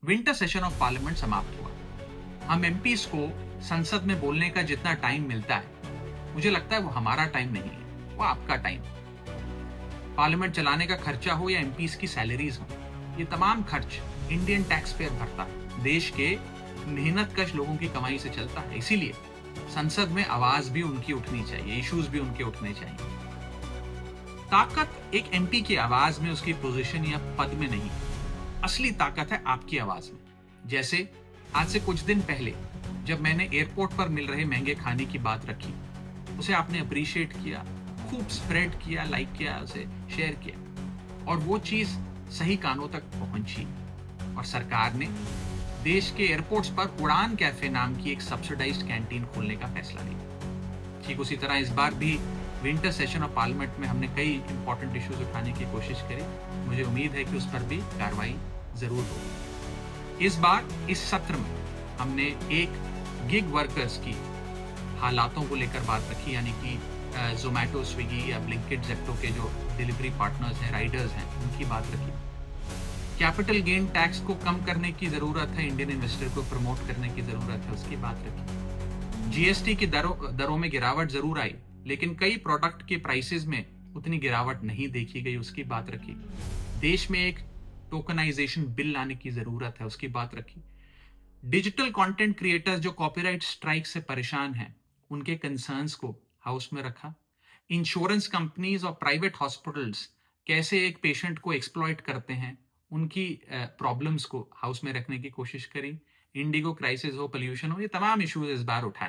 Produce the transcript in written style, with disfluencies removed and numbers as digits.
Winter session of parliament समाप्त हुआ। हम एमपीज को संसद में बोलने का जितना टाइम मिलता है, मुझे लगता है वो हमारा टाइम नहीं है, वो आपका टाइम। पार्लियामेंट चलाने का खर्चा हो या एमपीज की सैलरीज हो, ये तमाम खर्च इंडियन टैक्स पेयर भरता है। देश के मेहनतकश लोगों की कमाई से चलता है। इसीलिए संसद में आवाज भी उनकी उठनी चाहिए, इश्यूज भी उनके उठने चाहिए। ताकत एक एमपी की आवाज में, उसकी पोजीशन या पद में नहीं, असली ताकत है आपकी आवाज में। जैसे आज से कुछ दिन पहले जब मैंने एयरपोर्ट पर मिल रहे महंगे खाने की बात रखी, उसे आपने अप्रिशिएट किया, खूब स्प्रेड किया, लाइक किया, उसे शेयर किया, और वो चीज सही कानों तक पहुंची और सरकार ने देश के एयरपोर्ट्स पर उड़ान कैफे नाम की एक सब्सिडाइज्ड कैंटीन खोलने का फैसला लिया। ठीक उसी तरह इस बार भी विंटर सेशन ऑफ पार्लियामेंट में हमने कई इंपॉर्टेंट इश्यूज उठाने की कोशिश करी। मुझे उम्मीद है कि उस पर भी कार्रवाई जरूर होगी। इस बार इस सत्र में हमने एक गिग वर्कर्स की हालातों को लेकर बात रखी, यानी कि जोमैटो, स्विगी या ब्लिंकिट, जेप्टो के जो डिलीवरी पार्टनर्स हैं, राइडर्स हैं, उनकी बात रखी। कैपिटल गेन टैक्स को कम करने की जरूरत है, इंडियन इन्वेस्टर को प्रमोट करने की जरूरत है, उसकी बात रखी। जीएसटी की दरों में गिरावट जरूर आई, लेकिन कई प्रोडक्ट के प्राइसेस में उतनी गिरावट नहीं देखी गई, उसकी बात रखी। देश में एक टोकनाइजेशन बिल लाने की जरूरत है, उसकी बात रखी। डिजिटल कंटेंट क्रिएटर्स जो कॉपीराइट स्ट्राइक से परेशान हैं, उनके कंसर्न्स को हाउस में रखा। इंश्योरेंस कंपनीज और प्राइवेट हॉस्पिटल्स कैसे एक पेशेंट को एक्सप्लॉइट करते हैं, उनकी प्रॉब्लम्स को हाउस में रखने की कोशिश करी। इंडिगो क्राइसिस हो, पोल्यूशन हो, ये तमाम इश्यूज इस बार उठाए।